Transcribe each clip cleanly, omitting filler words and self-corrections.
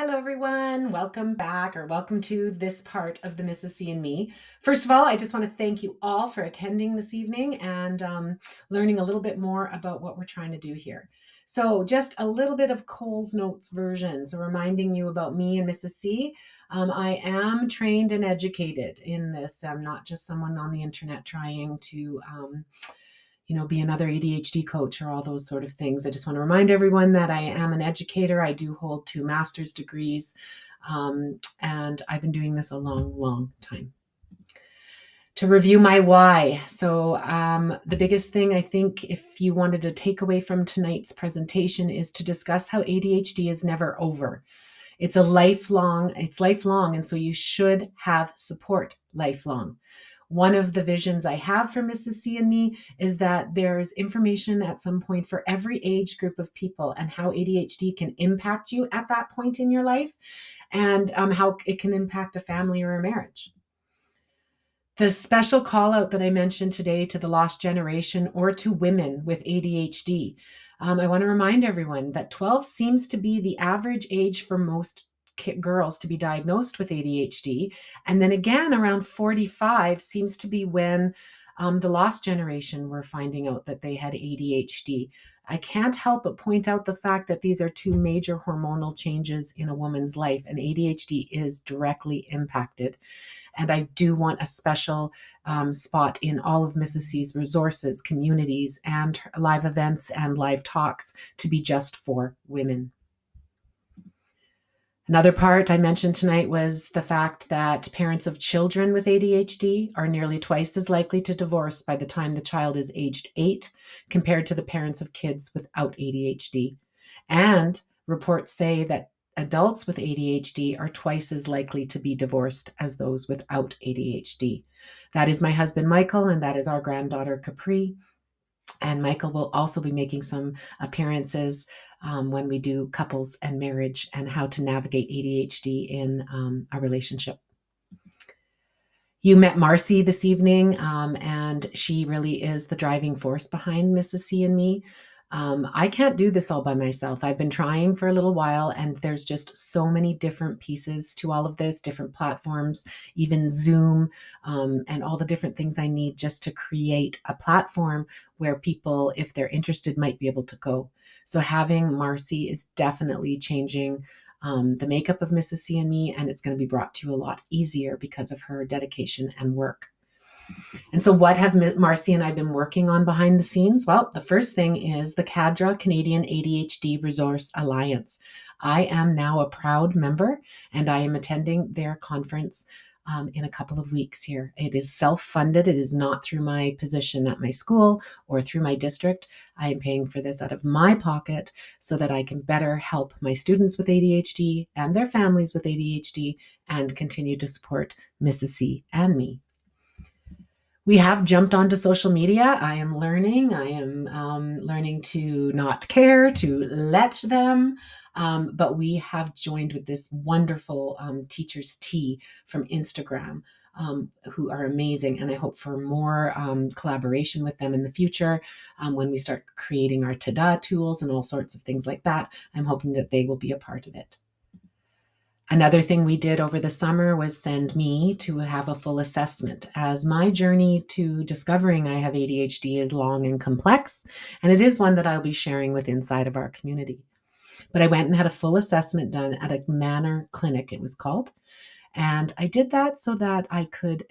Hello, everyone. Welcome back, or welcome to this part of the Mrs. C and Me. First of all, I just want to thank you all for attending this evening and learning a little bit more about what we're trying to do here. So, just a little bit of Cole's Notes version. So, reminding you about me and Mrs. C. I am trained and educated in this. I'm not just someone on the internet trying to be another ADHD coach or all those sort of things. I just want to remind everyone that I am an educator. I do hold 2 master's degrees, and I've been doing this a long, long time. To review my why. So, the biggest thing I think, if you wanted to take away from tonight's presentation, is to discuss how ADHD is never over. It's lifelong, and so you should have support lifelong. One of the visions I have for Mrs. C and Me is that there's information at some point for every age group of people and how ADHD can impact you at that point in your life, and how it can impact a family or a marriage. The special call out that I mentioned today to the lost generation or to women with ADHD, I want to remind everyone that 12 seems to be the average age for most girls to be diagnosed with ADHD. And then again, around 45 seems to be when the lost generation were finding out that they had ADHD. I can't help but point out the fact that these are two major hormonal changes in a woman's life, and ADHD is directly impacted. And I do want a special spot in all of Mrs. C's resources, communities, and live events and live talks to be just for women. Another part I mentioned tonight was the fact that parents of children with ADHD are nearly twice as likely to divorce by the time the child is aged 8 compared to the parents of kids without ADHD. And reports say that adults with ADHD are twice as likely to be divorced as those without ADHD. That is my husband, Michael, and that is our granddaughter, Capri. And Michael will also be making some appearances when we do couples and marriage and how to navigate ADHD in a relationship. You met Marcy this evening, and she really is the driving force behind Mrs. C and Me. I can't do this all by myself. I've been trying for a little while, and there's just so many different pieces to all of this, different platforms, even Zoom, and all the different things I need just to create a platform where people, if they're interested, might be able to go. So having Marcy is definitely changing the makeup of Mrs. C and Me, and it's going to be brought to you a lot easier because of her dedication and work. And so what have Marcy and I been working on behind the scenes? Well, the first thing is the CADRA, Canadian ADHD Resource Alliance. I am now a proud member, and I am attending their conference in a couple of weeks here. It is self-funded. It is not through my position at my school or through my district. I am paying for this out of my pocket so that I can better help my students with ADHD and their families with ADHD and continue to support Mrs. C and me. We have jumped onto social media. I am learning. Learning to not care, to let them. But we have joined with this wonderful Teachers Tea from Instagram, who are amazing. And I hope for more collaboration with them in the future when we start creating our ta-da tools and all sorts of things like that. I'm hoping that they will be a part of it. Another thing we did over the summer was send me to have a full assessment, as my journey to discovering I have ADHD is long and complex, and it is one that I'll be sharing with inside of our community. But I went and had a full assessment done at a Manor Clinic, it was called. And I did that so that I could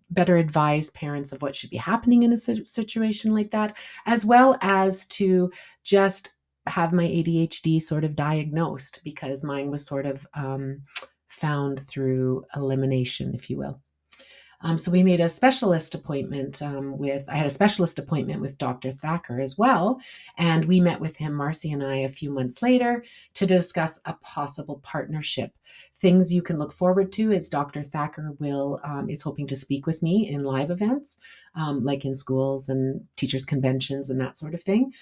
better advise parents of what should be happening in a situation like that, as well as to just have my ADHD sort of diagnosed, because mine was sort of found through elimination, if you will. So we made a specialist appointment I had a specialist appointment with Dr. Thacker as well. And we met with him, Marcy and I, a few months later to discuss a possible partnership. Things you can look forward to is Dr. Thacker is hoping to speak with me in live events, like in schools and teachers' conventions and that sort of thing.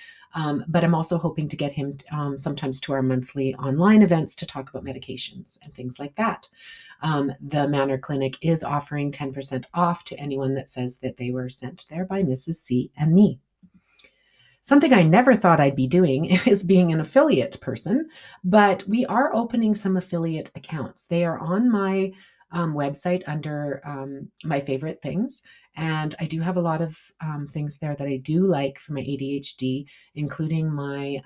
But I'm also hoping to get him sometimes to our monthly online events to talk about medications and things like that. The Manor Clinic is offering 10% off to anyone that says that they were sent there by Mrs. C and me. Something I never thought I'd be doing is being an affiliate person, but we are opening some affiliate accounts. They are on my website under my favorite things. And I do have a lot of things there that I do like for my ADHD, including my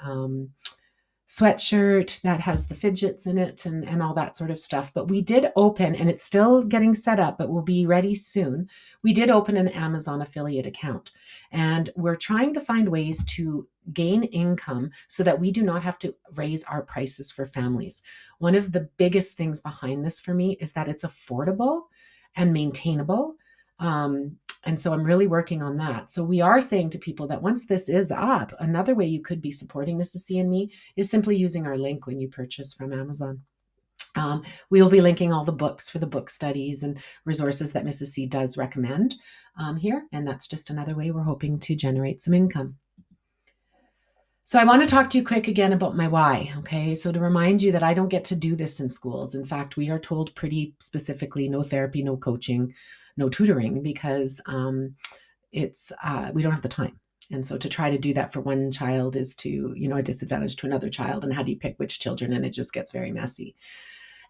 sweatshirt that has the fidgets in it and all that sort of stuff. But we did open, and it's still getting set up, but we'll be ready soon. We did open an Amazon affiliate account, and we're trying to find ways to gain income so that we do not have to raise our prices for families. One of the biggest things behind this for me is that it's affordable and maintainable. And so I'm really working on that. So we are saying to people that once this is up, another way you could be supporting Mrs. C and me is simply using our link when you purchase from Amazon. We will be linking all the books for the book studies and resources that Mrs. C does recommend here. And that's just another way we're hoping to generate some income. So I want to talk to you quick again about my why. Okay. So to remind you that I don't get to do this in schools. In fact, we are told pretty specifically no therapy, no coaching, no tutoring, because we don't have the time. And so to try to do that for one child is to, a disadvantage to another child. And how do you pick which children? And it just gets very messy.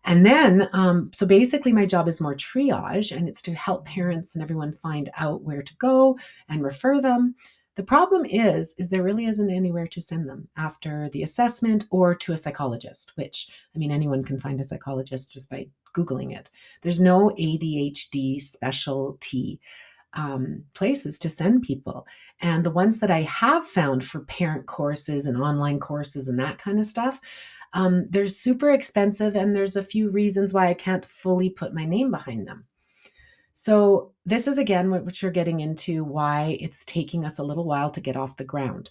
And then, so basically my job is more triage, and it's to help parents and everyone find out where to go and refer them. The problem is there really isn't anywhere to send them after the assessment or to a psychologist, which, anyone can find a psychologist just by Googling it. There's no ADHD specialty places to send people. And the ones that I have found for parent courses and online courses and that kind of stuff, they're super expensive, and there's a few reasons why I can't fully put my name behind them. So this is, again, what we're getting into, why it's taking us a little while to get off the ground.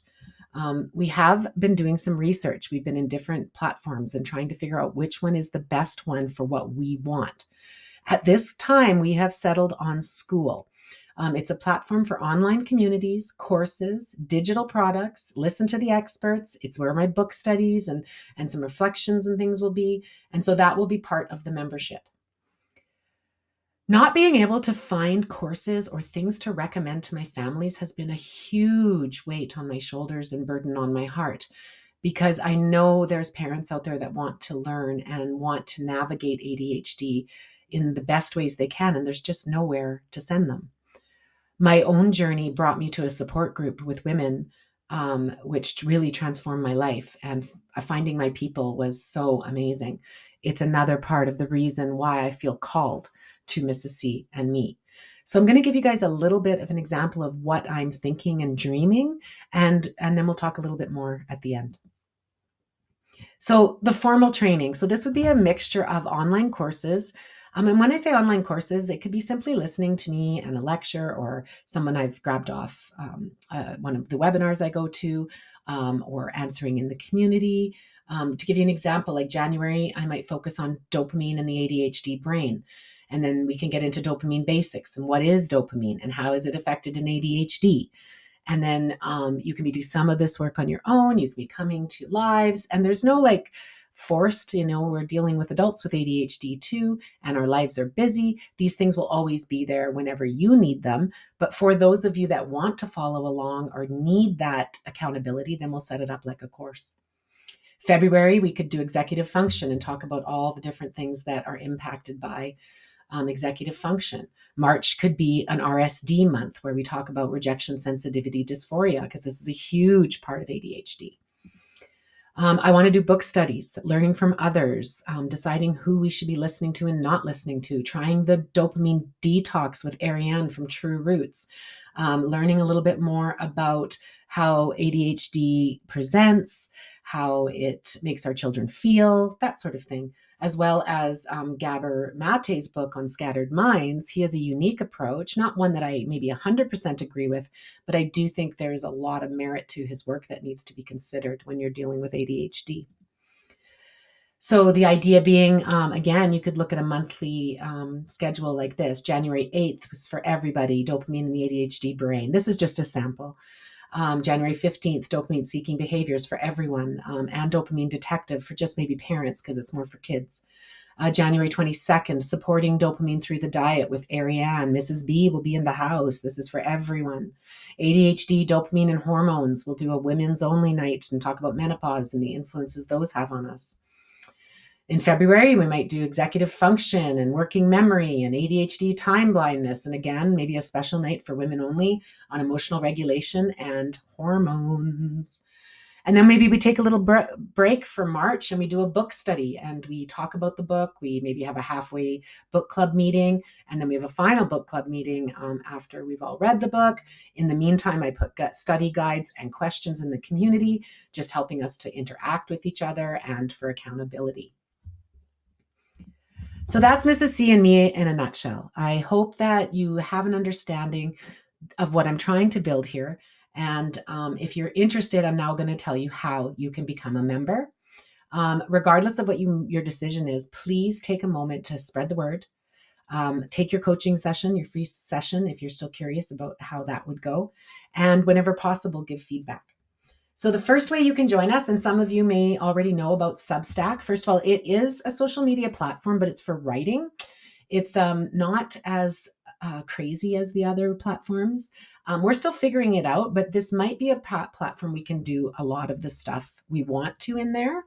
We have been doing some research. We've been in different platforms and trying to figure out which one is the best one for what we want. At this time, we have settled on School. It's a platform for online communities, courses, digital products, listen to the experts. It's where my book studies and some reflections and things will be. And so that will be part of the membership. Not being able to find courses or things to recommend to my families has been a huge weight on my shoulders and burden on my heart, because I know there's parents out there that want to learn and want to navigate ADHD in the best ways they can, and there's just nowhere to send them. My own journey brought me to a support group with women, which really transformed my life. And finding my people was so amazing. It's another part of the reason why I feel called to Mrs. C and me. So I'm going to give you guys a little bit of an example of what I'm thinking and dreaming, and then we'll talk a little bit more at the end. So the formal training. So this would be a mixture of online courses. And when I say online courses, it could be simply listening to me and a lecture, or someone I've grabbed off one of the webinars I go to, or answering in the community. To give you an example, like January, I might focus on dopamine and the ADHD brain. And then we can get into dopamine basics and what is dopamine and how is it affected in ADHD. And then you can do some of this work on your own. You can be coming to lives, and there's no forced, we're dealing with adults with ADHD too, and our lives are busy. These things will always be there whenever you need them. But for those of you that want to follow along or need that accountability, then we'll set it up like a course. February, we could do executive function and talk about all the different things that are impacted by executive function. March could be an RSD month where we talk about rejection sensitivity dysphoria, because this is a huge part of ADHD. I want to do book studies, learning from others, deciding who we should be listening to and not listening to, trying the dopamine detox with Ariane from True Roots, learning a little bit more about how ADHD presents, how it makes our children feel, that sort of thing, as well as Gabor Mate's book on scattered minds. He has a unique approach, not one that I maybe 100% agree with, but I do think there's a lot of merit to his work that needs to be considered when you're dealing with ADHD. So the idea being, again, you could look at a monthly schedule like this. January 8th was for everybody, dopamine in the ADHD brain. This is just a sample. January 15th, dopamine seeking behaviors for everyone, and dopamine detective for just maybe parents, because it's more for kids. January 22nd, supporting dopamine through the diet with Ariane. Mrs. B will be in the house. This is for everyone. ADHD, dopamine, and hormones. We'll do a women's only night and talk about menopause and the influences those have on us. In February, we might do executive function and working memory and ADHD time blindness. And again, maybe a special night for women only on emotional regulation and hormones. And then maybe we take a little break for March and we do a book study and we talk about the book. We maybe have a halfway book club meeting, and then we have a final book club meeting after we've all read the book. In the meantime, I put study guides and questions in the community, just helping us to interact with each other and for accountability. So that's Mrs. C and me in a nutshell. I hope that you have an understanding of what I'm trying to build here. And if you're interested, I'm now going to tell you how you can become a member. Regardless of what your decision is, please take a moment to spread the word. Take your coaching session, your free session, if you're still curious about how that would go. And whenever possible, give feedback. So the first way you can join us, and some of you may already know about Substack. First of all, it is a social media platform, but it's for writing. It's not as crazy as the other platforms. We're still figuring it out, but this might be a platform we can do a lot of the stuff we want to in there.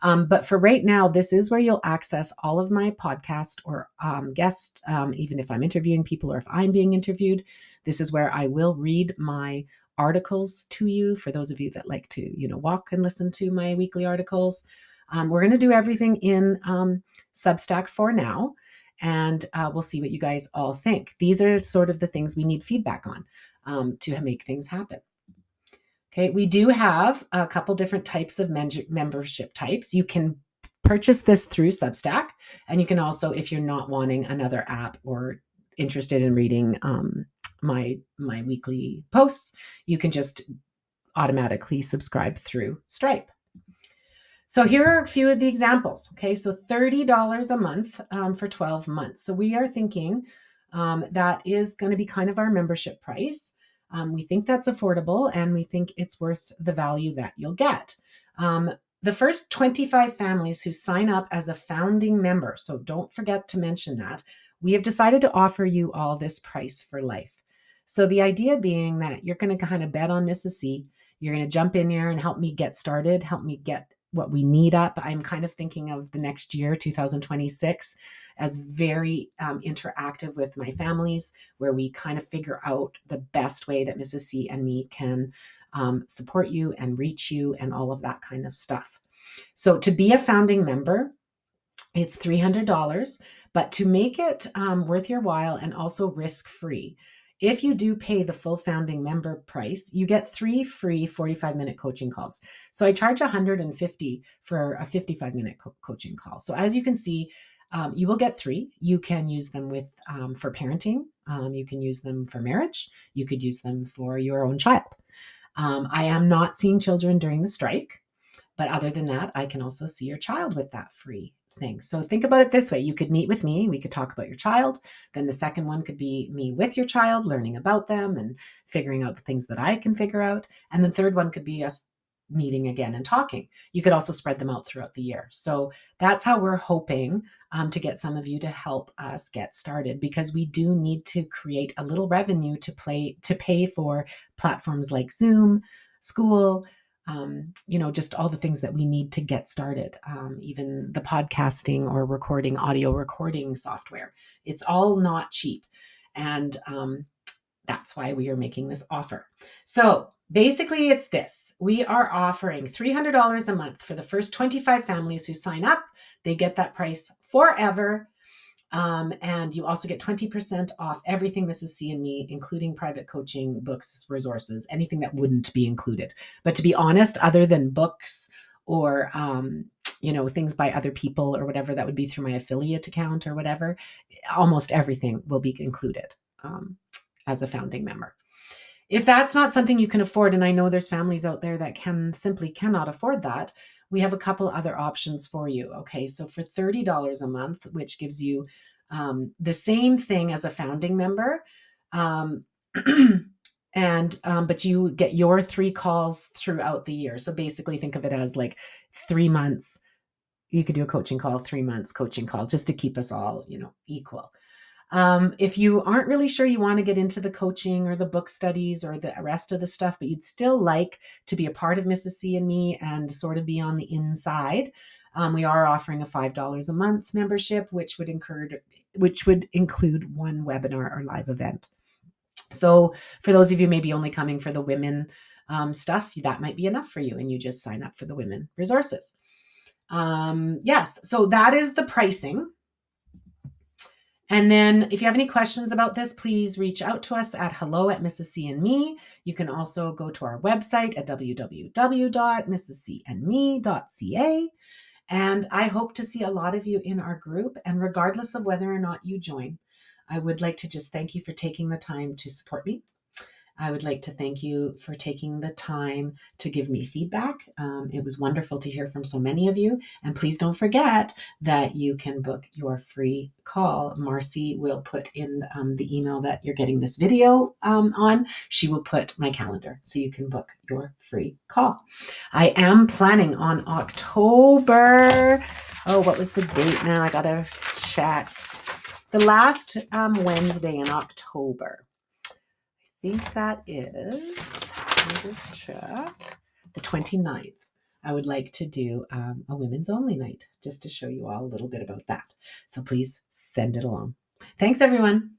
But for right now, this is where you'll access all of my podcast or guests, even if I'm interviewing people or if I'm being interviewed. This is where I will read my articles to you for those of you that like to, walk and listen to my weekly articles. We're going to do everything in Substack for now, and we'll see what you guys all think. These are sort of the things we need feedback on to make things happen. Okay, we do have a couple different types of membership types. You can purchase this through Substack, and you can also, if you're not wanting another app or interested in reading my weekly posts, you can just automatically subscribe through Stripe. So here are a few of the examples. Okay, so $30 a month for 12 months. So we are thinking that is going to be kind of our membership price. We think that's affordable, and we think it's worth the value that you'll get. The first 25 families who sign up as a founding member, so don't forget to mention that, we have decided to offer you all this price for life. So the idea being that you're going to kind of bet on Mrs. C. You're going to jump in here and help me get started, help me get what we need up. I'm kind of thinking of the next year, 2026, as very interactive with my families, where we kind of figure out the best way that Mrs. C and me can support you and reach you and all of that kind of stuff. So to be a founding member, it's $300, but to make it worth your while and also risk-free, if you do pay the full founding member price, you get 3 free 45-minute coaching calls. So I charge $150 for a 55-minute coaching call. So as you can see, you will get 3. You can use them for parenting. You can use them for marriage. You could use them for your own child. I am not seeing children during the strike, but other than that, I can also see your child with that free thing. So think about it this way. You could meet with me. We could talk about your child. Then the second one could be me with your child, learning about them and figuring out the things that I can figure out. And the third one could be us meeting again and talking. You could also spread them out throughout the year. So that's how we're hoping to get some of you to help us get started, because we do need to create a little revenue to pay for platforms like Zoom, school, just all the things that we need to get started, even the podcasting or audio recording software. It's all not cheap. And that's why we are making this offer. So basically it's this. We are offering $300 a month for the first 25 families who sign up. They get that price forever. And you also get 20% off everything Mrs. C and me, including private coaching, books, resources, anything that wouldn't be included. But to be honest, other than books or, things by other people or whatever, that would be through my affiliate account or whatever, almost everything will be included as a founding member. If that's not something you can afford, and I know there's families out there that simply cannot afford that, we have a couple other options for you. Okay, so for $30 a month, which gives you the same thing as a founding member, but you get your 3 calls throughout the year. So basically think of it as like 3 months you could do a coaching call, 3 months coaching call, just to keep us all, equal. If you aren't really sure you want to get into the coaching or the book studies or the rest of the stuff, but you'd still like to be a part of Mrs. C and me and sort of be on the inside, we are offering a $5 a month membership, which would include one webinar or live event. So for those of you maybe only coming for the women stuff, that might be enough for you, and you just sign up for the women resources. Yes, so that is the pricing. And then if you have any questions about this, please reach out to us at hello@Mrs. C and Me. You can also go to our website at www.mrscandme.ca. And I hope to see a lot of you in our group. And regardless of whether or not you join, I would like to just thank you for taking the time to support me. I would like to thank you for taking the time to give me feedback. It was wonderful to hear from so many of you. And please don't forget that you can book your free call. Marcy will put in the email that you're getting this video on. She will put my calendar so you can book your free call. I am planning on October. Oh, what was the date now? I got to check. The last Wednesday in October. I think that is, let me just check, the 29th. I would like to do a women's only night just to show you all a little bit about that. So please send it along. Thanks, everyone.